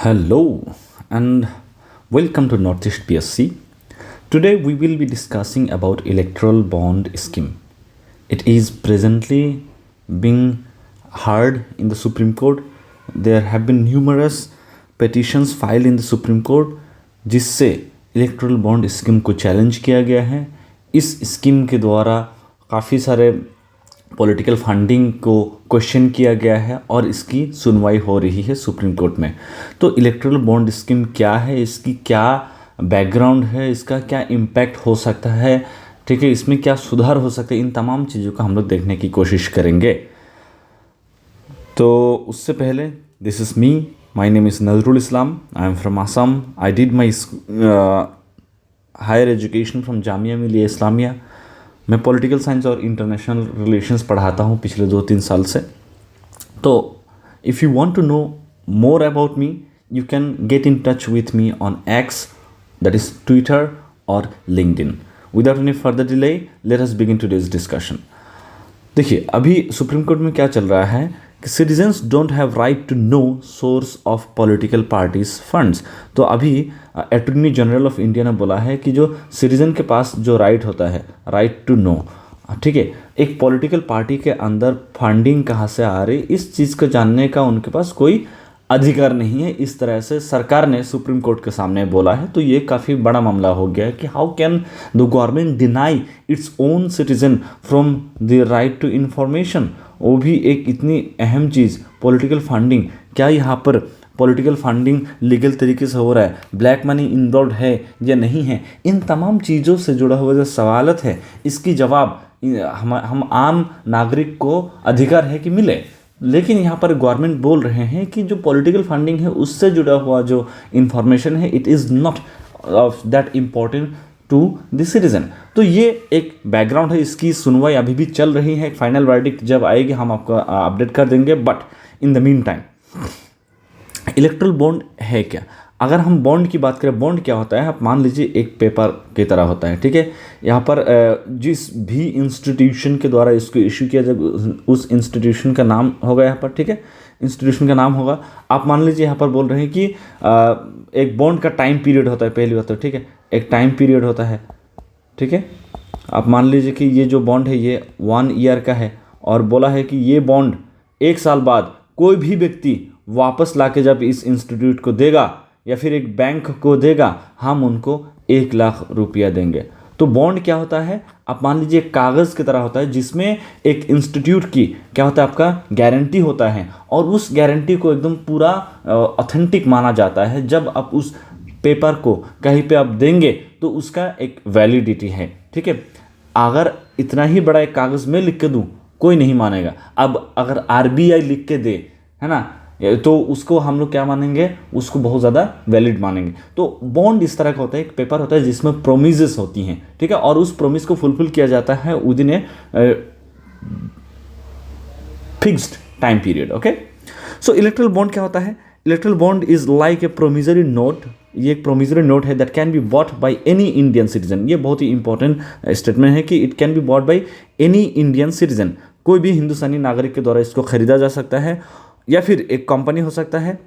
Hello and welcome to Northeast PSC. Today we will be discussing about electoral bond scheme. It is presently being heard in the Supreme Court. There have been numerous petitions filed in the Supreme Court जिससे erectile bond scheme को challenge किया गया है। इस scheme के द्वारा काफ़ी सारे पॉलिटिकल फंडिंग को क्वेश्चन किया गया है और इसकी सुनवाई हो रही है सुप्रीम कोर्ट में। तो इलेक्ट्रल बॉन्ड स्कीम क्या है, इसकी क्या बैकग्राउंड है, इसका क्या इम्पैक्ट हो सकता है, ठीक है, इसमें क्या सुधार हो सकता है, इन तमाम चीज़ों को हम लोग देखने की कोशिश करेंगे। तो उससे पहले this is me, my name is Nazrul Islam, I am from Assam. I did my higher education from Jamia Millia Islamia. मैं पॉलिटिकल साइंस और इंटरनेशनल रिलेशंस पढ़ाता हूँ पिछले 2-3 साल से। तो if you want to know more about me you can get in touch with me on X, that is Twitter और LinkedIn. Without any further delay let us begin today's discussion. देखिए, अभी supreme court में क्या चल रहा है कि citizens don't have right to know source of political parties funds. तो अभी अटॉर्नी जनरल ऑफ इंडिया ने बोला है कि जो सिटीजन के पास जो राइट होता है, राइट टू नो, ठीक है, एक पॉलिटिकल पार्टी के अंदर फंडिंग कहाँ से आ रही, इस चीज़ को जानने का उनके पास कोई अधिकार नहीं है। इस तरह से सरकार ने सुप्रीम कोर्ट के सामने बोला है। तो ये काफ़ी बड़ा मामला हो गया है कि how can the government deny its own citizen from the right to information. वो भी एक इतनी अहम चीज़, पॉलिटिकल फंडिंग। क्या यहाँ पर पॉलिटिकल फंडिंग लीगल तरीके से हो रहा है, ब्लैक मनी इन्वॉल्व है या नहीं है, इन तमाम चीज़ों से जुड़ा हुआ जो सवालत है, इसकी जवाब हम आम नागरिक को अधिकार है कि मिले। लेकिन यहाँ पर गवर्नमेंट बोल रहे हैं कि जो पॉलिटिकल फंडिंग है उससे जुड़ा हुआ जो इन्फॉर्मेशन है it is not of that important to the citizen. तो ये एक बैकग्राउंड है, इसकी सुनवाई अभी भी चल रही है। फाइनल वर्डिक्ट जब आएगी हम आपको अपडेट कर देंगे। But in the mean time erectile bond है क्या? अगर हम बॉन्ड की बात करें, बॉन्ड क्या होता है, आप मान लीजिए एक पेपर की तरह होता है, ठीक है। यहाँ पर जिस भी इंस्टीट्यूशन के द्वारा इसको इशू किया जाए उस इंस्टीट्यूशन का नाम होगा यहाँ पर, ठीक है, इंस्टीट्यूशन का नाम होगा। आप मान लीजिए यहाँ पर बोल रहे हैं कि एक बॉन्ड का टाइम पीरियड होता है, पहली बात तो, ठीक है, एक टाइम पीरियड होता है, ठीक है। आप मान लीजिए कि ये जो बॉन्ड है ये 1 ईयर का है और बोला है कि ये बॉन्ड 1 साल बाद कोई भी व्यक्ति वापस लाके जब इस इंस्टीट्यूट को देगा या फिर एक बैंक को देगा, हम उनको 1 लाख रुपया देंगे। तो बॉन्ड क्या होता है, आप मान लीजिए कागज़ की तरह होता है जिसमें एक इंस्टीट्यूट की क्या होता है, आपका गारंटी होता है और उस गारंटी को एकदम पूरा ऑथेंटिक माना जाता है। जब आप उस पेपर को कहीं पे आप देंगे तो उसका एक वैलिडिटी है, ठीक है। अगर इतना ही बड़ा एक कागज़ में लिख के दूँ कोई नहीं मानेगा। अब अगर आरबीआई लिख के दे, है ना, तो उसको हम लोग क्या मानेंगे, उसको बहुत ज़्यादा वैलिड मानेंगे। तो बॉन्ड इस तरह का होता है, एक पेपर होता है जिसमें प्रोमिसेस होती हैं, ठीक है, और उस प्रोमिस को फुलफिल किया जाता है with in a fixed time period. Okay, so erectile bond क्या होता है? Erectile bond is like a promissory note. ये एक प्रोमिसरी नोट है that can be bought by any Indian citizen. ये बहुत ही इंपॉर्टेंट स्टेटमेंट है कि it can be bought by any Indian citizen. कोई भी हिंदुस्तानी नागरिक के द्वारा इसको खरीदा जा सकता है या फिर एक कंपनी हो सकता है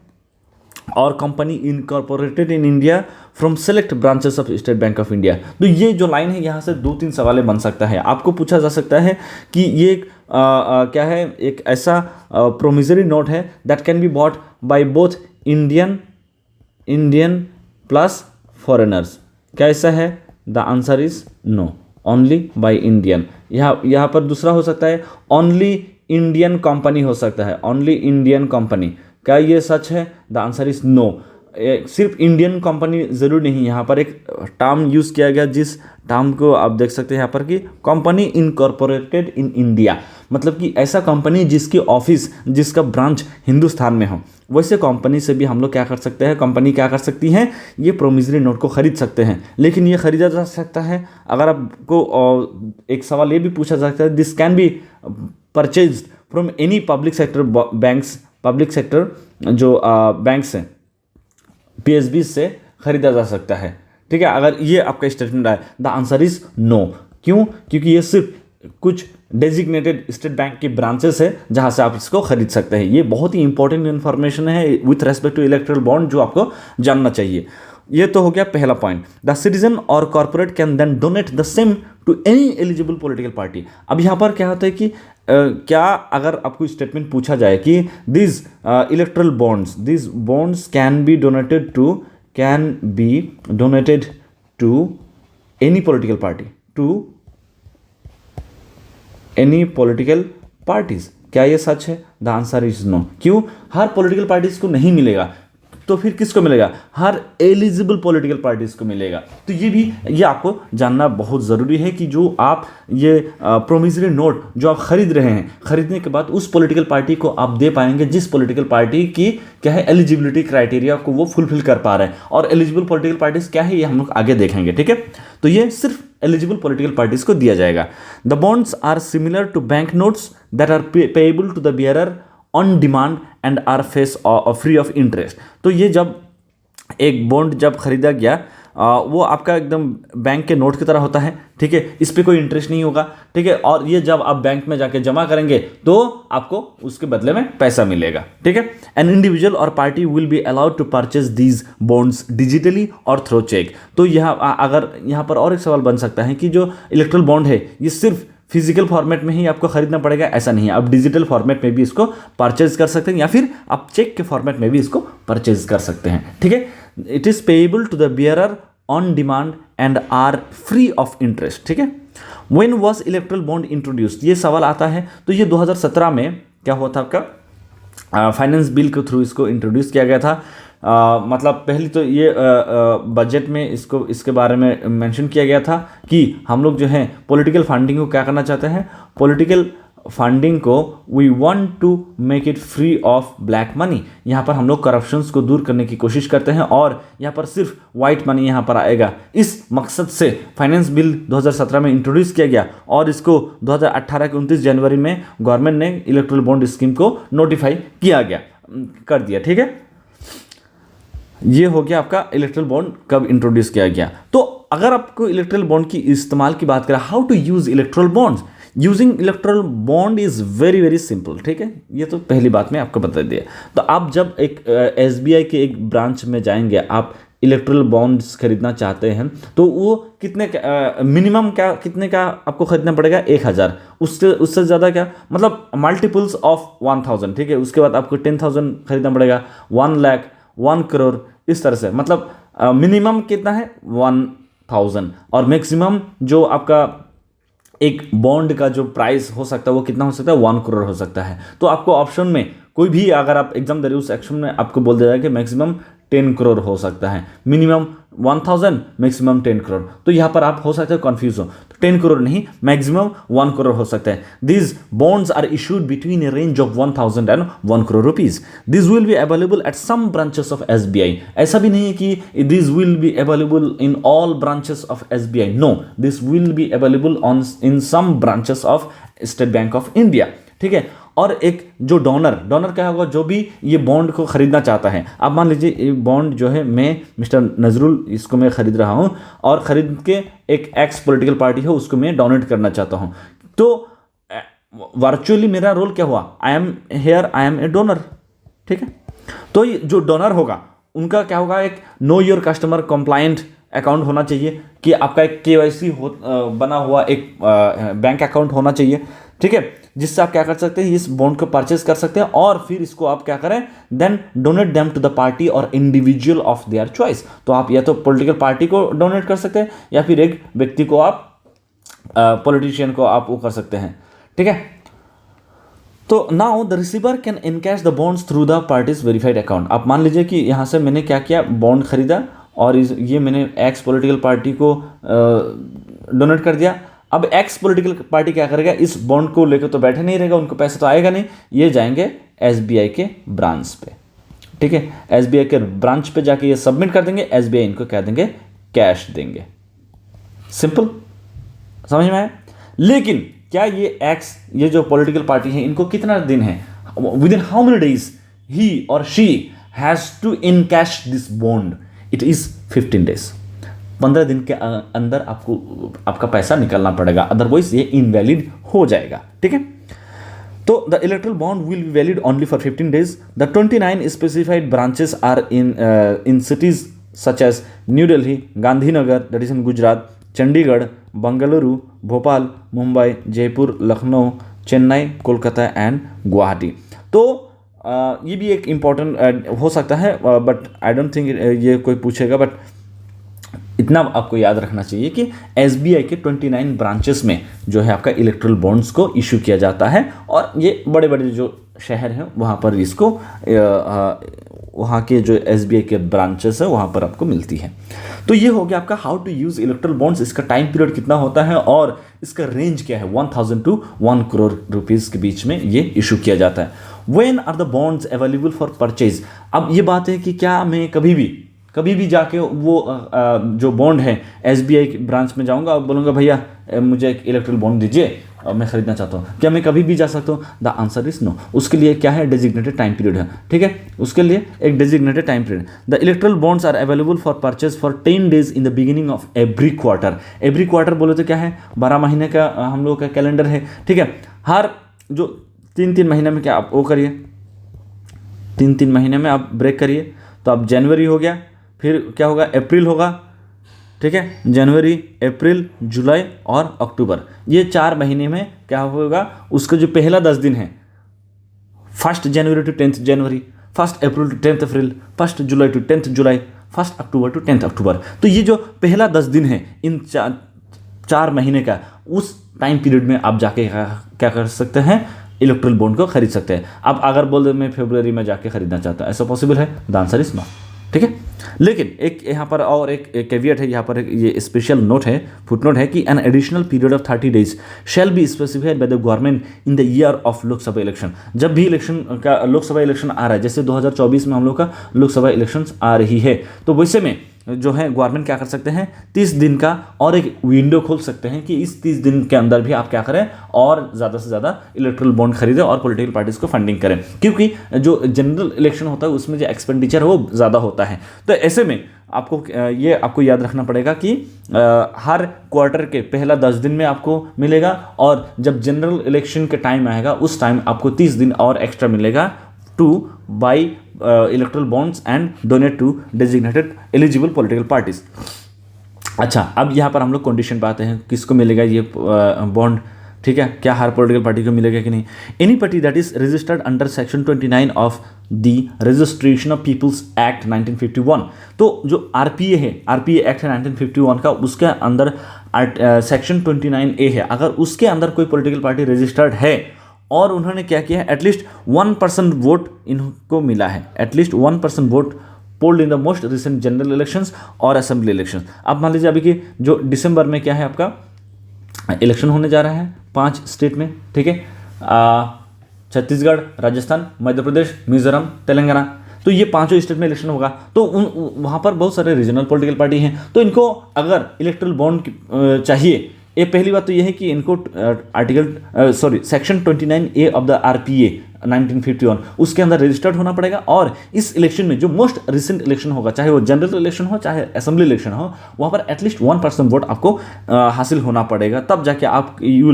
और company incorporated in India from select branches of State Bank of India. तो ये जो लाइन है यहाँ से 2-3 सवाल बन सकता है। आपको पूछा जा सकता है कि ये क्या है, एक ऐसा प्रोमिसरी नोट है that can be bought by both Indian plus foreigners. क्या ऐसा है? The answer is no, only by Indian. यहाँ पर दूसरा हो सकता है ओनली इंडियन कंपनी हो सकता है, ओनली इंडियन कंपनी। क्या ये सच है? The answer is no. सिर्फ इंडियन कंपनी ज़रूर नहीं, यहाँ पर एक टर्म यूज़ किया गया जिस टर्म को आप देख सकते हैं यहाँ पर कि कंपनी इनकॉर्पोरेटेड इन इंडिया, मतलब कि ऐसा कंपनी जिसकी ऑफिस, जिसका ब्रांच हिंदुस्तान में हो। वैसे कंपनी से भी हम लोग क्या कर सकते हैं, कंपनी क्या कर सकती हैं, ये प्रोमिसरी नोट को खरीद सकते हैं। लेकिन ये खरीदा जा सकता है, अगर आपको एक सवाल ये भी पूछा जा सकता है, this can be purchased from any public sector banks. Public sector जो बैंक्स हैं पीएसबी से खरीदा जा सकता है, ठीक है, अगर ये आपका स्टेटमेंट आए। The answer is no. क्यों? क्योंकि ये सिर्फ कुछ डेजिग्नेटेड स्टेट बैंक की ब्रांचेस है जहां से आप इसको खरीद सकते हैं। ये बहुत ही इंपॉर्टेंट इन्फॉर्मेशन है with respect to electoral bond जो आपको जानना चाहिए। ये तो हो गया पहला पॉइंट। द सिटीजन और corporate can then donate the same to any eligible political party. अब यहाँ पर क्या होता है कि क्या अगर आपको स्टेटमेंट पूछा जाए कि this electoral bonds can be donated to any political party, to any political parties, क्या ये सच है? The answer is no. क्यों? हर पॉलिटिकल पार्टीज को नहीं मिलेगा, तो फिर किसको मिलेगा? हर एलिजिबल पॉलिटिकल पार्टीज को मिलेगा। तो ये आपको जानना बहुत ज़रूरी है कि जो आप ये प्रोमिसरी नोट जो आप खरीद रहे हैं, खरीदने के बाद उस पॉलिटिकल पार्टी को आप दे पाएंगे जिस पॉलिटिकल पार्टी की क्या है एलिजिबिलिटी क्राइटेरिया को वो फुलफिल कर पा रहे हैं। और एलिजिबल पॉलिटिकल पार्टीज क्या है ये हम लोग आगे देखेंगे, ठीक है? तो ये सिर्फ एलिजिबल पॉलिटिकल पार्टीज को दिया जाएगा। The bonds are similar to bank notes that are payable to the bearer on demand and are face free of interest. तो ये जब एक बॉन्ड जब खरीदा गया वो आपका एकदम बैंक के नोट की तरह होता है, ठीक है? इस पे कोई इंटरेस्ट नहीं होगा, ठीक है? और ये जब आप बैंक में जाके जमा करेंगे तो आपको उसके बदले में पैसा मिलेगा, ठीक है? एन इंडिविजुअल और party will be allowed to purchase these bonds digitally और थ्रू चेक। तो अगर यहाँ पर और एक सवाल बन सकता है कि जो इलेक्ट्रल बॉन्ड है ये सिर्फ फिजिकल फॉर्मेट में ही आपको खरीदना पड़ेगा, ऐसा नहीं है। आप डिजिटल फॉर्मेट में भी इसको परचेज कर सकते हैं या फिर आप चेक के फॉर्मेट में भी इसको परचेज कर सकते हैं, ठीक है? It is payable to the bearer on demand and are free of interest, ठीक है? When was electoral bond introduced, ये सवाल आता है। तो ये 2017 में क्या हुआ था आपका फाइनेंस बिल के थ्रू इसको इंट्रोड्यूस किया गया था। मतलब पहले तो ये बजट में इसके बारे में मेंशन किया गया था कि हम लोग जो है पॉलिटिकल फंडिंग को क्या करना चाहते हैं, पॉलिटिकल फंडिंग को we want to make it free of black money. यहाँ पर हम लोग करप्शंस को दूर करने की कोशिश करते हैं और यहाँ पर सिर्फ वाइट मनी यहाँ पर आएगा। इस मकसद से फाइनेंस बिल 2017 में इंट्रोड्यूस किया गया और इसको 2018 के 29 जनवरी में गवर्नमेंट ने इलेक्ट्रल बॉन्ड स्कीम को नोटिफाई कर दिया, ठीक है? ये हो गया आपका इलेक्ट्रल बॉन्ड कब इंट्रोड्यूस किया गया। तो अगर आपको इलेक्ट्रल बॉन्ड की इस्तेमाल की बात करें, how to use electoral bonds, using electoral bond is very very simple, ठीक है? ये तो पहली बात मैं आपको बता दिया। तो आप जब एक एसबीआई के एक ब्रांच में जाएंगे, आप इलेक्ट्रल बॉन्ड्स खरीदना चाहते हैं तो वो कितने मिनिमम कितने का आपको खरीदना पड़ेगा? 1000। उससे ज़्यादा क्या, मतलब मल्टीपल्स ऑफ 1000, ठीक है? उसके बाद आपको 10,000 खरीदना पड़ेगा, 1 लाख, 1 करोड़, इस तरह से। मतलब मिनिमम कितना है? 1000 और मैक्सिमम जो आपका एक बॉन्ड का जो प्राइस हो सकता है वो कितना हो सकता है? 1 करोड़ हो सकता है। तो आपको ऑप्शन में कोई भी अगर आप एग्जाम दे रहे हो उस एक्शन में आपको बोल दिया जाए कि मैक्सिमम 10 करोड़ हो सकता है, मिनिमम 1000, मैक्सिमम 10 करोड़। तो यहाँ पर आप हो सकते हैं कन्फ्यूज हो, तो 10 करोड़ नहीं, मैक्सिमम 1 करोड़ हो सकता है। These bonds are issued between a range of 1000 and 1 crore rupees. This will be available at some branches of SBI. ऐसा भी नहीं है कि this will be available in all branches of SBI, no, this will be available in some branches of State Bank of India, ठीक है? और एक जो डोनर क्या होगा, जो भी ये बॉन्ड को खरीदना चाहता है। अब मान लीजिए ये बॉन्ड जो है मैं मिस्टर नजरुल इसको मैं खरीद रहा हूँ और खरीद के एक एक्स पॉलिटिकल पार्टी है उसको मैं डोनेट करना चाहता हूँ, तो वर्चुअली मेरा रोल क्या हुआ? आई एम ए डोनर, ठीक है? तो ये जो डोनर होगा उनका क्या होगा? एक know your customer compliant account होना चाहिए कि आपका एक केवाईसी बना हुआ एक बैंक अकाउंट होना चाहिए, ठीक है? जिससे आप क्या कर सकते हैं, इस बॉन्ड को परचेज कर सकते हैं और फिर इसको आप क्या करें, then donate them to the party और इंडिविजुअल ऑफ देयर चॉइस। तो आप या तो पॉलिटिकल पार्टी को डोनेट कर सकते हैं या फिर एक व्यक्ति को आप पॉलिटिशियन को आप वो कर सकते हैं, ठीक है? तो now the receiver can encash the bonds through the parties verified account. आप मान लीजिए कि यहाँ से मैंने क्या किया, बॉन्ड खरीदा और ये मैंने एक्स पॉलिटिकल पार्टी को डोनेट कर दिया। अब एक्स पॉलिटिकल पार्टी क्या करेगा, इस बॉन्ड को लेकर तो बैठे नहीं रहेगा, उनको पैसा तो आएगा नहीं, ये जाएंगे एसबीआई के ब्रांच पे, ठीक है? एसबीआई के ब्रांच पे जाके ये सबमिट कर देंगे, एसबीआई इनको क्या देंगे? कैश देंगे। सिंपल, समझ में आया? लेकिन क्या ये जो पॉलिटिकल पार्टी है इनको कितना दिन है, within how many days he और she has to encash this bond? It is 15 days। 15 दिन के अंदर आपको आपका पैसा निकलना पड़ेगा, अदरवाइज ये इनवैलिड हो जाएगा। ठीक है, तो the electoral bond will be valid only for 15 days। The 29 specified branches are in cities such as New Delhi, Gandhinagar that is in Gujarat, Chandigarh, Bengaluru, Bhopal, Mumbai, Jaipur, Lucknow, Chennai, Kolkata and Guwahati. तो ये भी एक इम्पॉर्टेंट हो सकता है, बट आई डोंट थिंक ये कोई पूछेगा, बट इतना आपको याद रखना चाहिए कि एसबीआई के 29 ब्रांचेस में जो है आपका इलेक्ट्रल बॉन्ड्स को इशू किया जाता है, और ये बड़े बड़े जो शहर हैं वहाँ पर इसको वहाँ के जो एसबीआई के ब्रांचेस है वहाँ पर आपको मिलती है। तो ये हो गया आपका how to use electoral bonds, इसका टाइम पीरियड कितना होता है और इसका रेंज क्या है, 1000 to 1 crore रुपीज़ के बीच में ये इशू किया जाता है। When are the bonds available for purchase. अब ये बात है कि क्या मैं कभी भी जाके वो जो बॉन्ड है एसबीआई ब्रांच में जाऊंगा और बोलूँगा भैया मुझे एक इलेक्ट्रल बॉन्ड दीजिए और मैं खरीदना चाहता हूँ, क्या मैं कभी भी जा सकता हूँ? The answer is no. उसके लिए क्या है, डेजिग्नेटेड टाइम पीरियड है। ठीक है, उसके लिए एक designated time period. The electoral bonds are available for purchase for 10 days in the beginning of every quarter. Every quarter बोले तो क्या है, 12 महीने का हम लोग का कैलेंडर है। ठीक है, हर जो 3-3 महीने में क्या आप वो करिए, 3-3 महीने में आप ब्रेक करिए, तो अब जनवरी हो गया, फिर क्या होगा, अप्रैल होगा। ठीक है, जनवरी, अप्रैल, जुलाई और अक्टूबर, ये 4 महीने में क्या होगा, उसका जो पहला 10 दिन है, 1 जनवरी टू 10 जनवरी, 1 अप्रैल टू 10 अप्रैल, 1 जुलाई टू 10 जुलाई, 1 अक्टूबर टू 10 अक्टूबर। तो ये जो पहला 10 दिन है इन 4 महीने का, उस टाइम पीरियड में आप जाके क्या कर सकते हैं, इलेक्ट्रल बॉन्ड को खरीद सकते हैं। अब अगर बोल दे मैं फरवरी में जाके खरीदना चाहता हूँ, ऐसा पॉसिबल है? The answer is no. ठीक है, लेकिन एक यहाँ पर और एक कैवियट है, यहाँ पर ये स्पेशल नोट है, फुटनोट है कि an additional period of 30 days shall be specified by the government in the year of Lok Sabha election. जब भी लोकसभा इलेक्शन आ रहा है, जैसे 2024 में हम लोग का लोकसभा इलेक्शन आ रही है, तो वैसे में जो है गवर्नमेंट क्या कर सकते हैं, 30 दिन का और एक विंडो खोल सकते हैं कि इस 30 दिन के अंदर भी आप क्या करें और ज़्यादा से ज़्यादा इलेक्ट्रल बॉन्ड खरीदें और पॉलिटिकल पार्टीज़ को फंडिंग करें, क्योंकि जो जनरल इलेक्शन होता है उसमें जो एक्सपेंडिचर है वो ज़्यादा होता है। तो ऐसे में आपको याद रखना पड़ेगा कि हर क्वार्टर के पहला 10 दिन में आपको मिलेगा, और जब जनरल इलेक्शन के टाइम आएगा उस टाइम आपको 30 दिन और एक्स्ट्रा मिलेगा to buy electoral bonds and donate to designated eligible political parties. अच्छा, अब यहाँ पर हम लोग कंडीशन पे आते हैं, किसको मिलेगा ये बॉन्ड? ठीक है, क्या हर पॉलिटिकल पार्टी को मिलेगा कि नहीं? Any party that is registered under section 29 of the registration of people's act 1951। तो जो आरपीए है, आरपीए एक्ट है 1951 का, उसके अंदर सेक्शन 29A है। अगर उसके अंदर कोई पॉलिटिकल पार्टी रजिस्टर्ड है और उन्होंने क्या किया है, एटलीस्ट 1% वोट इनको मिला है, at least 1% vote polled in the most recent general elections और असेंबली इलेक्शंस। अब मान लीजिए अभी कि जो दिसंबर में क्या है आपका इलेक्शन होने जा रहा है 5 स्टेट में। ठीक है, छत्तीसगढ़, राजस्थान, मध्य प्रदेश, मिजोरम, तेलंगाना, तो ये 5 स्टेट में इलेक्शन होगा। तो वहाँ पर बहुत सारे रीजनल पॉलिटिकल पार्टी हैं, तो इनको अगर इलेक्ट्रल बॉन्ड चाहिए, ये पहली बात तो ये है कि इनको section 29A of the RPA 1951 उसके अंदर रजिस्टर्ड होना पड़ेगा, और इस इलेक्शन में जो मोस्ट रिसेंट इलेक्शन होगा, चाहे वो जनरल इलेक्शन हो चाहे असेंबली इलेक्शन हो, वहाँ पर एटलीस्ट 1% वोट आपको हासिल होना पड़ेगा, तब जाके आप you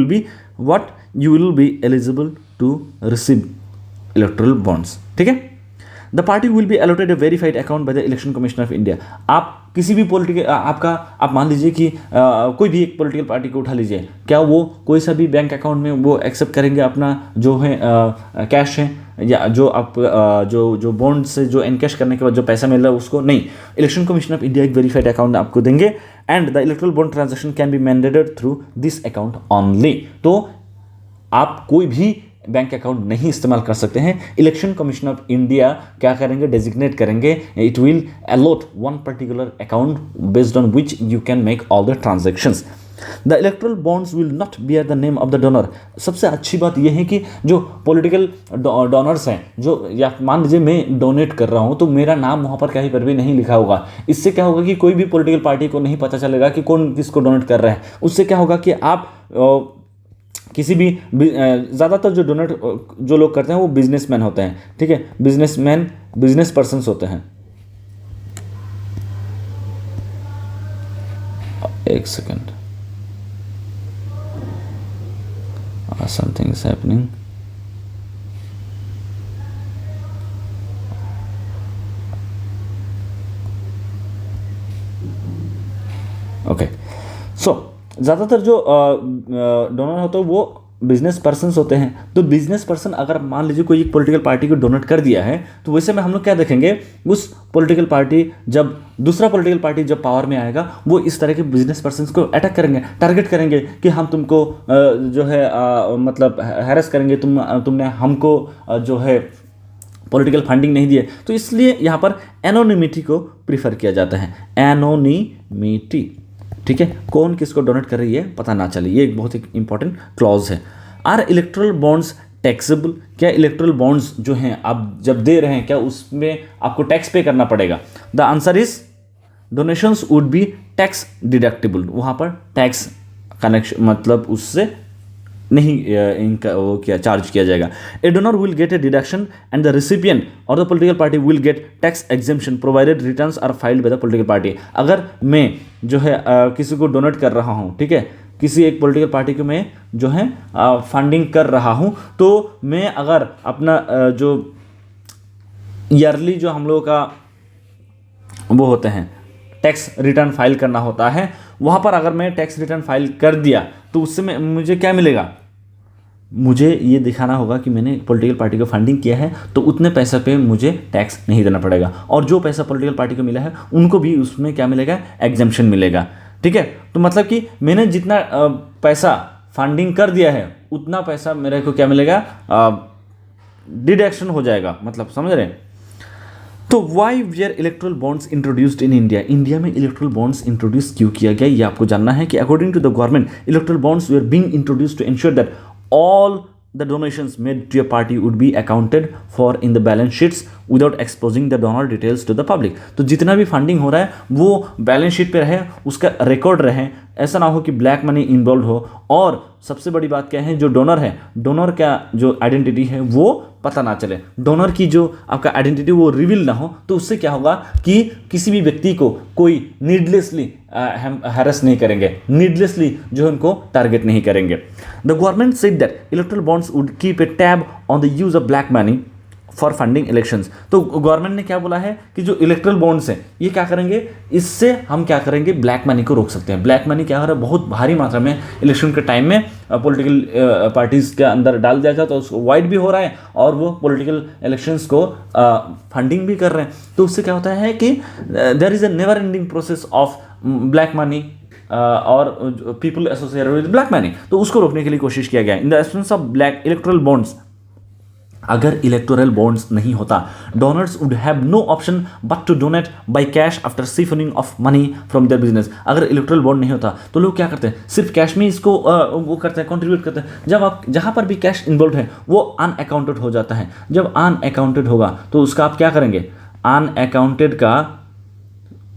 will be eligible to receive electoral bonds. ठीक है, the party will be allotted a verified account by the Election Commission of India. आप किसी भी पॉलिटिकल आप मान लीजिए कि कोई भी एक पॉलिटिकल पार्टी को उठा लीजिए, क्या वो कोई सा भी बैंक अकाउंट में वो एक्सेप्ट करेंगे अपना जो है कैश है, या जो आप जो बॉन्ड से जो एनकैश करने के बाद जो पैसा मिल रहा है उसको? नहीं, इलेक्शन कमीशन ऑफ इंडिया एक वेरीफाइड अकाउंट आपको देंगे, and the electoral bond transaction can be mandated through this account only. तो आप कोई भी बैंक अकाउंट नहीं इस्तेमाल कर सकते हैं। इलेक्शन कमीशन ऑफ इंडिया क्या करेंगे, डेजिग्नेट करेंगे, it will allot one particular account based on which you can make all the transactions. The electoral bonds will not bear the name of the donor. सबसे अच्छी बात यह है कि जो पॉलिटिकल डोनर्स हैं, जो या मान लीजिए मैं डोनेट कर रहा हूं, तो मेरा नाम वहां पर कहीं पर भी नहीं लिखा होगा। इससे क्या होगा कि कोई भी पॉलिटिकल पार्टी को नहीं पता चलेगा कि कौन किसको डोनेट कर रहा है। उससे क्या होगा कि आप किसी भी ज़्यादातर जो डोनेट जो लोग करते हैं वो बिजनेसमैन होते हैं। ठीक है, बिजनेस पर्सन्स होते हैं। एक second, something is happening. Okay, so ज़्यादातर जो डोनर होते हैं वो बिजनेस पर्सन्स होते हैं। तो बिजनेस पर्सन अगर मान लीजिए कोई एक पॉलिटिकल पार्टी को डोनेट कर दिया है, तो वैसे में हम लोग क्या देखेंगे, उस पॉलिटिकल पार्टी जब दूसरा पॉलिटिकल पार्टी जब पावर में आएगा, वो इस तरह के बिजनेस पर्सन्स को अटैक करेंगे, टारगेट करेंगे कि हम तुमको जो है मतलब हैरेस करेंगे, तुमने हमको जो है पॉलिटिकल फंडिंग नहीं दिए। तो इसलिए यहाँ पर एनोनिमिटी को प्रीफर किया जाता है, एनोनिमिटी। ठीक है, कौन किसको डोनेट कर रही है पता ना चले, ये एक बहुत ही इंपॉर्टेंट क्लॉज है। Are electoral bonds taxable? क्या इलेक्ट्रल बॉन्ड्स जो हैं आप जब दे रहे हैं, क्या उसमें आपको टैक्स पे करना पड़ेगा? The answer is donations would be tax deductible. वहाँ पर टैक्स कनेक्शन मतलब उससे नहीं इनका वो क्या चार्ज किया जाएगा। A donor will get a deduction and the recipient और the political party will get tax exemption provided returns are filed by the political party. अगर मैं जो है किसी को डोनेट कर रहा हूँ, ठीक है, किसी एक पॉलिटिकल पार्टी को मैं जो है फंडिंग कर रहा हूँ, तो मैं अगर अपना जो ईयरली जो हम लोगों का वो होते हैं टैक्स रिटर्न फाइल करना होता है, वहाँ पर अगर मैं टैक्स रिटर्न फाइल कर दिया तो उससे मुझे क्या मिलेगा? मुझे ये दिखाना होगा कि मैंने पॉलिटिकल पार्टी को फंडिंग किया है, तो उतने पैसे पे मुझे टैक्स नहीं देना पड़ेगा, और जो पैसा पॉलिटिकल पार्टी को मिला है उनको भी उसमें क्या मिलेगा? एग्जेम्पशन मिलेगा। ठीक है, तो मतलब कि मैंने जितना पैसा फंडिंग कर दिया है उतना पैसा मेरे को क्या मिलेगा? डिडक्शन हो जाएगा, मतलब समझ रहे हैं? तो why were electoral bonds introduced in India? India में इलेक्ट्रल बॉन्ड्स इंट्रोड्यूस क्यों किया गया, ये आपको जानना है। कि according to the government electoral bonds were being introduced to ensure that all the donations made to a party would be accounted for in the balance sheets without exposing the donor details to the public। तो जितना भी funding हो रहा है वो balance sheet पे रहे, उसका रिकॉर्ड रहे, ऐसा ना हो कि ब्लैक मनी इन्वॉल्व हो। और सबसे बड़ी बात क्या है, जो डोनर है, डोनर का जो आइडेंटिटी है वो पता ना चले, डोनर की जो आपका आइडेंटिटी वो रिवील ना हो। तो उससे क्या होगा कि किसी भी व्यक्ति को कोई नीडलेसली हम हैरेस नहीं करेंगे, नीडलेसली जो है उनको टारगेट नहीं करेंगे। The government said that erectile bonds would keep a tab on the use of black money for funding elections. तो गवर्नमेंट ने क्या बोला है कि जो इलेक्ट्रल बॉन्ड्स हैं ये क्या करेंगे, इससे हम क्या करेंगे, ब्लैक मनी को रोक सकते हैं। ब्लैक मनी क्या हो रहा है, बहुत भारी मात्रा में इलेक्शन के टाइम में पॉलिटिकल पार्टीज के अंदर डाल दिया जाता है, तो उसको वाइड भी हो रहा है और वो पॉलिटिकल इलेक्शंस को फंडिंग भी कर रहे हैं। तो उससे क्या होता है कि there is a never ending process of black money और people associated with black money, तो उसको रोकने के लिए कोशिश किया गया। In the absence of black electoral bonds, अगर इलेक्टोरल बॉन्ड्स नहीं होता, donors would have no option but to donate by cash after siphoning of money from their business. अगर इलेक्टोरल बॉन्ड नहीं होता तो लोग क्या करते हैं, सिर्फ कैश में इसको वो करते हैं, कंट्रीब्यूट करते हैं। जब आप जहाँ पर भी कैश इन्वॉल्व है वो अनअकाउंटेड हो जाता है। जब अनअकाउंटेड होगा तो उसका आप क्या करेंगे, अनअकाउंटेड का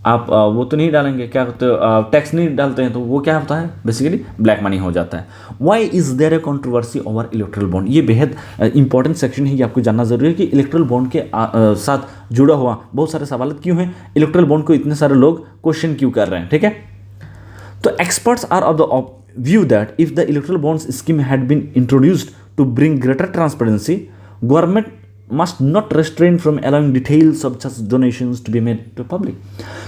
आप वो तो नहीं डालेंगे, क्या कहते हो, टैक्स नहीं डालते हैं, तो वो क्या होता है, बेसिकली ब्लैक मनी हो जाता है। Why is there a controversy over electoral bond? ये बेहद इंपॉर्टेंट सेक्शन है, ये आपको जानना जरूरी है कि इलेक्ट्रल बॉन्ड के साथ जुड़ा हुआ बहुत सारे सवाल क्यों हैं, इलेक्ट्रल बॉन्ड को इतने सारे लोग क्वेश्चन क्यों कर रहे हैं। ठीक है, तो experts are of the view that if the electoral bonds scheme had been introduced to bring greater transparency, government must not restrain from allowing details of such donations to be made to public।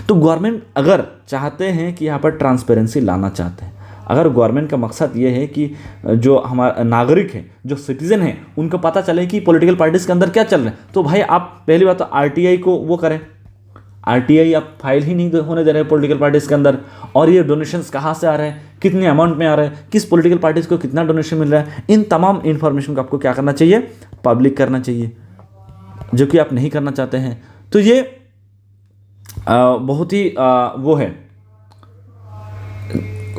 तो government अगर चाहते हैं कि यहाँ पर transparency लाना चाहते हैं, अगर गवर्नमेंट का मकसद ये है कि जो हमारा नागरिक है, जो सिटीजन है, उनको पता चले कि पॉलिटिकल पार्टीज के अंदर क्या चल रहा है, तो भाई आप पहली बात तो आरटीआई को वो करें। आरटीआई आप फाइल ही नहीं होने दे रहे हैं पॉलिटिकल पार्टीज के अंदर, और ये डोनेशंस कहाँ से आ रहे हैं, कितने अमाउंट में आ रहे हैं, किस पॉलिटिकल पार्टीज को कितना डोनेशन मिल रहा है, इन तमाम इंफॉर्मेशन को आपको क्या करना चाहिए, पब्लिक करना चाहिए, जो कि आप नहीं करना चाहते हैं। तो ये बहुत ही वो है,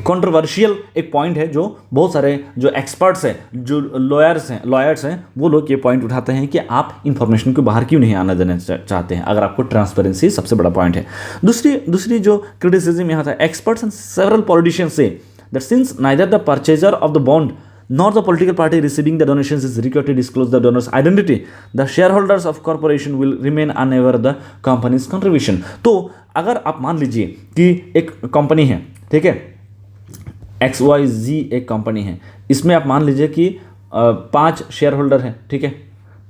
कंट्रोवर्शियल एक पॉइंट है, जो बहुत सारे जो एक्सपर्ट्स हैं, जो लॉयर्स हैं, वो लोग ये पॉइंट उठाते हैं कि आप इंफॉर्मेशन को बाहर क्यों नहीं आना देना चाहते हैं, अगर आपको ट्रांसपेरेंसी सबसे बड़ा पॉइंट है। दूसरी जो क्रिटिसिज्म यहाँ था, experts and several politicians say that since neither the purchaser of the bond nor the political party receiving the donations is required to disclose the donor's identity, the shareholders of corporation will remain unaware of the company's contribution। तो अगर आप मान लीजिए कि एक company है, ठीक है, XYZ एक कंपनी है, इसमें आप मान लीजिए कि 5 शेयर होल्डर हैं, ठीक है,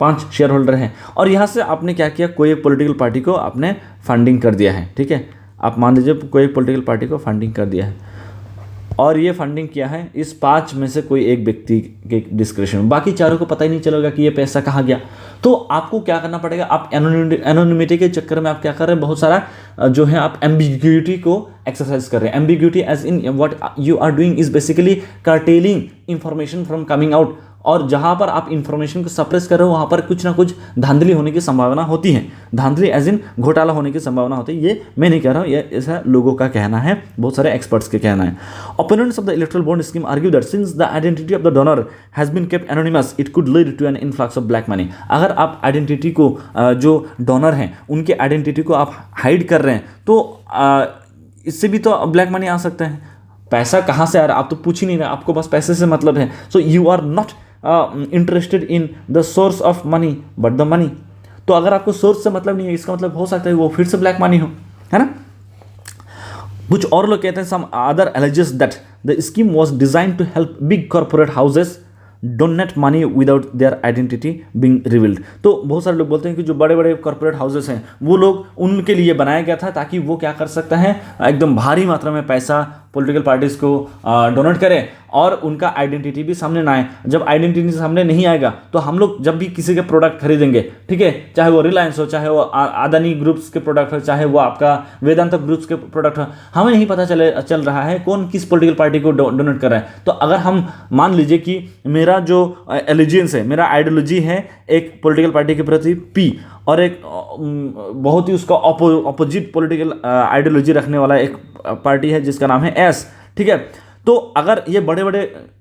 5 शेयर होल्डर हैं, और यहाँ से आपने क्या किया, कोई एक पॉलिटिकल पार्टी को आपने फंडिंग कर दिया है, ठीक है, आप मान लीजिए कोई एक पॉलिटिकल पार्टी को फंडिंग कर दिया है, और ये फंडिंग किया है इस 5 में से कोई एक व्यक्ति के डिस्क्रिप्शन में, बाकी चारों को पता ही नहीं चलेगा कि ये पैसा कहाँ गया। तो आपको क्या करना पड़ेगा, आप एनोनिमिटी के चक्कर में आप क्या कर रहे हैं, बहुत सारा जो है आप एम्बिग्यूटी को एक्सरसाइज कर रहे हैं। Ambiguity as in what you are doing is basically curtailing information from coming out, और जहां पर आप इंफॉर्मेशन को सप्रेस कर रहे हो वहां पर कुछ ना कुछ धांधली होने की संभावना होती है, धांधली एज इन घोटाला होने की संभावना होती है। ये मैं नहीं कह रहा हूँ, ये ऐसा लोगों का कहना है, बहुत सारे एक्सपर्ट्स के कहना है। Opponents of the electoral bond scheme argue that since the identity of the donor has been kept anonymous it could lead to an influx of black money. अगर आप आइडेंटिटी को जो डोनर हैं उनके आइडेंटिटी को आप हाइड कर रहे हैं तो इससे भी तो ब्लैक मनी आ सकता है। पैसा कहाँ से आ रहा है आप तो पूछ ही नहीं रहे, आपको बस पैसे से मतलब है। So you are not interested in the source of money but the money. तो अगर आपको सोर्स से मतलब नहीं है, इसका मतलब हो सकता है वो फिर से ब्लैक मनी हो, है ना। कुछ और लोग कहते हैं some other alleges that the scheme was designed to help big corporate houses donate money without their identity being revealed. तो बहुत सारे लोग बोलते हैं कि जो बड़े बड़े कॉर्पोरेट हाउसेस हैं वो लोग उनके लिए बनाया गया था ताकि वो क्या कर सकते हैं, एकदम भारी मात्रा में पैसा पॉलिटिकल पार्टीज को डोनेट करें और उनका आइडेंटिटी भी सामने ना आए। जब आइडेंटिटी सामने नहीं आएगा तो हम लोग जब भी किसी के प्रोडक्ट खरीदेंगे, ठीक है, चाहे वो रिलायंस हो, चाहे वो अदानी ग्रुप्स के प्रोडक्ट हो, चाहे वो आपका वेदांत ग्रुप्स के प्रोडक्ट हो, हमें नहीं पता चल रहा है कौन किस पॉलिटिकल पार्टी को डोनेट कर रहा है। तो अगर हम मान लीजिए कि मेरा जो एलिजियंस है, मेरा आइडियोलॉजी है एक पॉलिटिकल पार्टी के प्रति P और एक बहुत ही उसका अपोजिट पॉलिटिकल आइडियोलॉजी रखने वाला एक पार्टी है जिसका नाम है S, ठीक है। तो अगर ये बड़े बड़े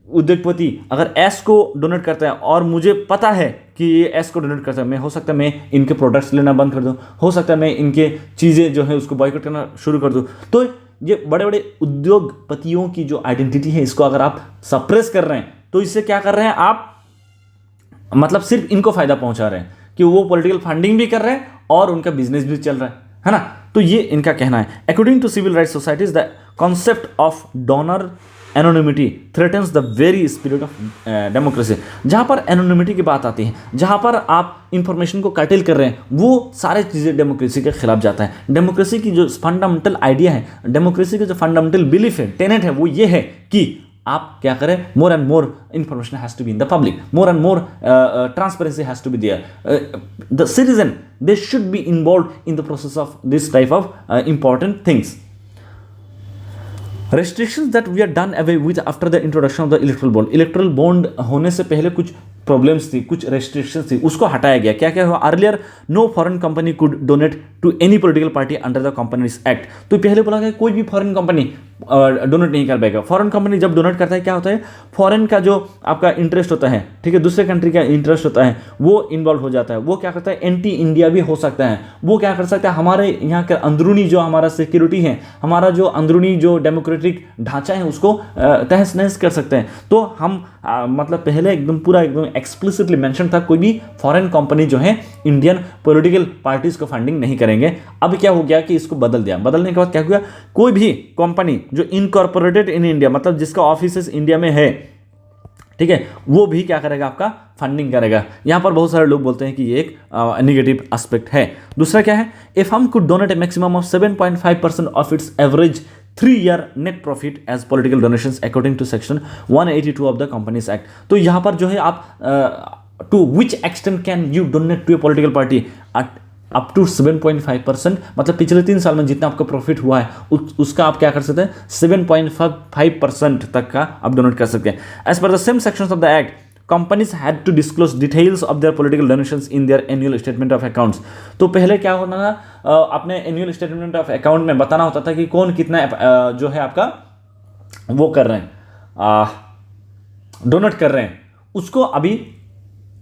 उद्योगपति अगर S को डोनेट करते हैं और मुझे पता है कि ये S को डोनेट करता है, मैं हो सकता है मैं इनके प्रोडक्ट्स लेना बंद कर दूं, हो सकता है मैं इनके चीज़ें जो है उसको बॉयकॉट करना शुरू कर दूं। तो ये बड़े बड़े उद्योगपतियों की जो आइडेंटिटी है इसको अगर आप सप्रेस कर रहे हैं तो इससे क्या कर रहे हैं आप, मतलब सिर्फ इनको फायदा पहुंचा रहे हैं कि वो पॉलिटिकल फंडिंग भी कर रहे हैं और उनका बिजनेस भी चल रहा है ना। तो ये इनका कहना है। According to civil rights societies the concept of donor anonymity threatens the very spirit of democracy. जहाँ पर एनोनिमिटी की बात आती है, जहाँ पर आप इंफॉर्मेशन को कर्टेल कर रहे हैं, वो सारे चीज़ें डेमोक्रेसी के खिलाफ जाता है। डेमोक्रेसी की जो फंडामेंटल आइडिया है, डेमोक्रेसी का जो फंडामेंटल बिलीफ है, टेनेट है, वो ये है कि आप क्या करें, more and more information has to be in the public, more and more transparency has to be there, the citizen they should be involve in the process of this type of important things. Restrictions that we are done away with after the introduction of the electoral bond. Erectile bond होने से पहले कुछ problems थी, कुछ restrictions थी, उसको हटाया गया। क्या क्या हुआ, earlier no foreign company could donate to any political party under the companies act. तो पहले बोला गया कोई भी फॉरेन कंपनी डोनेट नहीं कर पाएगा। फॉरेन कंपनी जब डोनेट करता है क्या होता है, फॉरेन का जो आपका इंटरेस्ट होता है, ठीक है, दूसरे कंट्री का इंटरेस्ट होता है, वो इन्वॉल्व हो जाता है। वो क्या करता है, एंटी इंडिया भी हो सकता है। वो क्या कर सकता है, हमारे यहाँ का अंदरूनी जो हमारा सिक्योरिटी है, हमारा जो अंदरूनी जो डेमोक्रेटिक ढांचा है उसको तहस नहस कर सकते हैं। तो हम मतलब पहले एकदम पूरा एकदम एक्सप्लिसिटली मेंशन था कोई भी फॉरेन कंपनी जो है इंडियन पॉलिटिकल पार्टीज को फंडिंग नहीं करेंगे। अब क्या हो गया कि इसको बदल दिया। बदलने के बाद क्या हुआ, कोई भी कंपनी जो इनकॉर्पोरेटेड इन इंडिया, मतलब जिसका ऑफिस इंडिया में है, ठीक है, वो भी क्या करेगा, आपका फंडिंग करेगा। यहां पर बहुत सारे लोग बोलते हैं कि ये एक नेगेटिव एस्पेक्ट है। दूसरा क्या है, a firm could donate a maximum of 7.5% of its average 3-year net profit as political donations according to section 182 of the companies act. तो यहां पर जो है आप to which extent can you donate to a political party up to 7.5%, मतलब पिछले 3 साल में जितना आपका प्रॉफिट हुआ है उसका आप क्या कर सकते हैं, 7.5% तक का आप डोनेट कर सकते हैं। As per the same sections of the act companies had to disclose details of their political donations in their annual statement of accounts. तो पहले क्या होना था, अपने एनुअल स्टेटमेंट ऑफ अकाउंट में बताना होता था कि कौन कितना जो है आपका वो कर रहे हैं, डोनेट कर रहे हैं। उसको अभी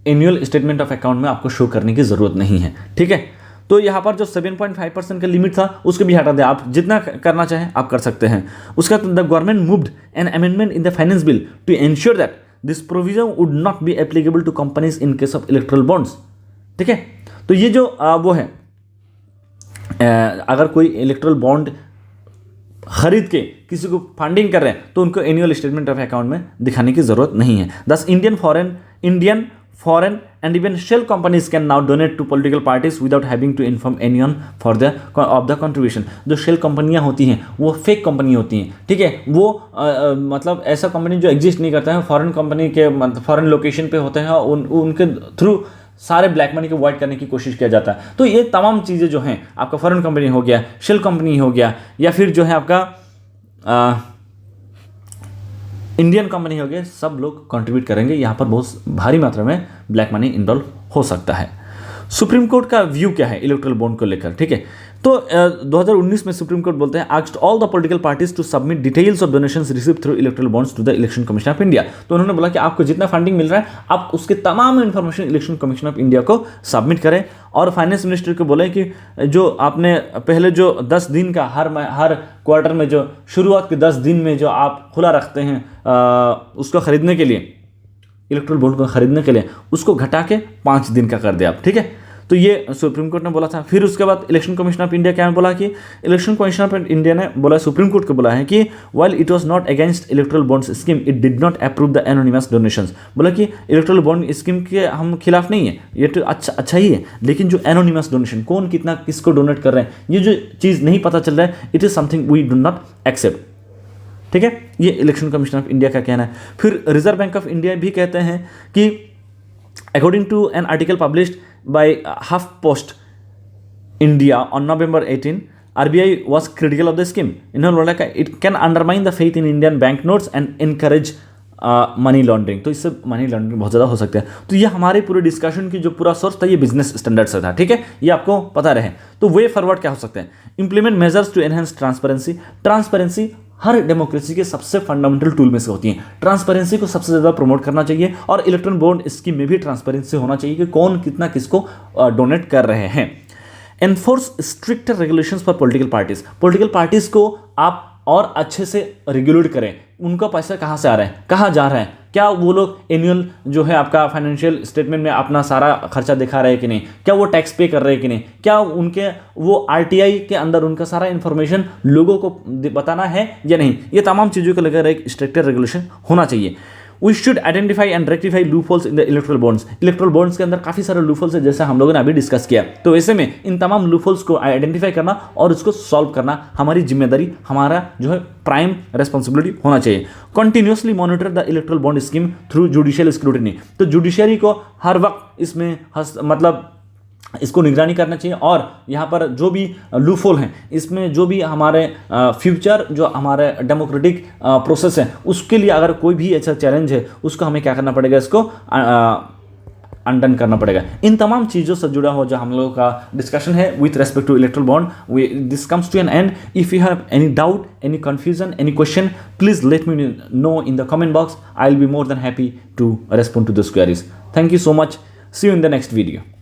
एनुअल स्टेटमेंट ऑफ अकाउंट में आपको शो करने की जरूरत नहीं है, ठीक है। तो यहाँ पर जो 7.5% का लिमिट था उसको भी हटा दे, आप जितना करना चाहें आप कर सकते हैं। उसका the government moved an amendment in the finance bill to ensure that this provision would not be applicable to companies in case of electoral bonds, ठीक है। तो ये जो वो है, अगर कोई इलेक्ट्रल बॉन्ड खरीद के किसी को फंडिंग कर रहे हैं तो उनको एनुअल स्टेटमेंट ऑफ अकाउंट में दिखाने की जरूरत नहीं है। Thus Indian foreign and even shell companies can now donate to political parties without having to inform anyone for the of the contribution. जो शेल कंपनियां होती हैं वो फेक कंपनी होती हैं, ठीक है, वो मतलब ऐसा कंपनी जो एग्जिस्ट नहीं करता है, फॉरेन कंपनी के फॉरेन लोकेशन पे होते हैं, उनके थ्रू सारे ब्लैक मनी को अवॉइड करने की कोशिश किया जाता है। तो ये तमाम चीज़ें जो हैं, आपका फॉरेन कंपनी हो गया, शेल कंपनी हो गया, या फिर जो है आपका इंडियन कंपनी हो गया, सब लोग कंट्रीब्यूट करेंगे। यहाँ पर बहुत भारी मात्रा में ब्लैक मनी इन्वॉल्व हो सकता है। सुप्रीम कोर्ट का व्यू क्या है इलेक्ट्रल बॉन्ड को लेकर, ठीक है। तो 2019 में सुप्रीम कोर्ट बोलते हैं asked all the political parties to submit details of donations received through electoral bonds to the Election Commission of India. तो उन्होंने बोला कि आपको जितना फंडिंग मिल रहा है आप उसके तमाम information election Commission of India को सबमिट करें। और फाइनेंस मिनिस्टर को बोले कि जो आपने पहले जो 10 दिन का हर क्वार्टर में जो शुरुआत के 10 दिन में जो आप खुला रखते हैं उसको खरीदने के लिए, इलेक्ट्रल बॉन्ड को खरीदने के लिए, उसको घटा के 5 दिन का कर दे आप, ठीक है। तो ये सुप्रीम कोर्ट ने बोला था। फिर उसके बाद इलेक्शन कमीशन ऑफ इंडिया क्या बोला कि इलेक्शन कमीशन ऑफ इंडिया ने बोला, सुप्रीम कोर्ट को बोला है कि while it was not against erectile bonds scheme it did not approve the anonymous donations. बोला कि इलेक्ट्रल बॉन्ड स्कीम के हम खिलाफ नहीं है, ये तो अच्छा ही है, लेकिन जो एनोनिमस डोनेशन, कौन कितना किसको डोनेट कर रहे हैं, ये जो चीज़ नहीं पता चल रहा है, it is something we do not accept, ठीक है। ये इलेक्शन कमीशन ऑफ इंडिया का कहना है। फिर रिजर्व बैंक ऑफ इंडिया भी कहते हैं कि according to an article published by HuffPost India on November 18, RBI was critical of the scheme. इन्होंने बोला कि it can undermine the faith in Indian bank notes and encourage money laundering. तो इससे money laundering बहुत ज़्यादा हो सकता है। तो ये हमारे पूरे डिस्कशन की जो पूरा सोर्स था ये बिजनेस स्टैंडर्ड से था, ठीक है, ये आपको पता रहे। तो वे फॉरवर्ड क्या हो सकते हैं, implement measures to enhance transparency हर डेमोक्रेसी के सबसे फंडामेंटल टूल में से होती है। ट्रांसपेरेंसी को सबसे ज़्यादा प्रमोट करना चाहिए और इलेक्ट्रॉनिक बॉन्ड स्कीम में भी ट्रांसपेरेंसी होना चाहिए कि कौन कितना किसको डोनेट कर रहे हैं। Enforce strict regulations for political parties को आप और अच्छे से रेगुलेट करें, उनका पैसा कहाँ से आ रहा है, कहाँ जा रहा है, क्या वो लोग एनुअल जो है आपका फाइनेंशियल स्टेटमेंट में अपना सारा खर्चा दिखा रहे हैं कि नहीं, क्या वो टैक्स पे कर रहे हैं कि नहीं, क्या उनके वो RTI के अंदर उनका सारा इन्फॉर्मेशन लोगों को बताना है या नहीं। ये तमाम चीज़ों को लेकर एक स्ट्रिक्टर रेगुलेशन होना चाहिए। We should identify and rectify loopholes in the electoral bonds के अंदर काफ़ी सारे लूपहोल्स है, जैसे हम लोगों ने अभी डिस्कस किया। तो ऐसे में इन तमाम लूपहोल्स को आइडेंटिफाई करना और उसको सॉल्व करना हमारी जिम्मेदारी, हमारा जो है प्राइम रेस्पॉन्सिबिलिटी होना चाहिए। Continuously monitor the electoral bond scheme through judicial scrutiny. तो जुडिशरी को हर वक्त इसमें मतलब इसको निगरानी करना चाहिए और यहाँ पर जो भी लूपहोल हैं, इसमें जो भी हमारे फ्यूचर जो हमारे डेमोक्रेटिक प्रोसेस है उसके लिए अगर कोई भी ऐसा चैलेंज है उसको हमें क्या करना पड़ेगा, इसको अनडन करना पड़ेगा। इन तमाम चीज़ों से जुड़ा हुआ जो हम लोगों का डिस्कशन है with respect to electoral bond, this comes to an end. If you have any doubt, any confusion, any question, please let me know in the comment box. I will be more than happy to respond to this queries. Thank you so much. See you in the next video.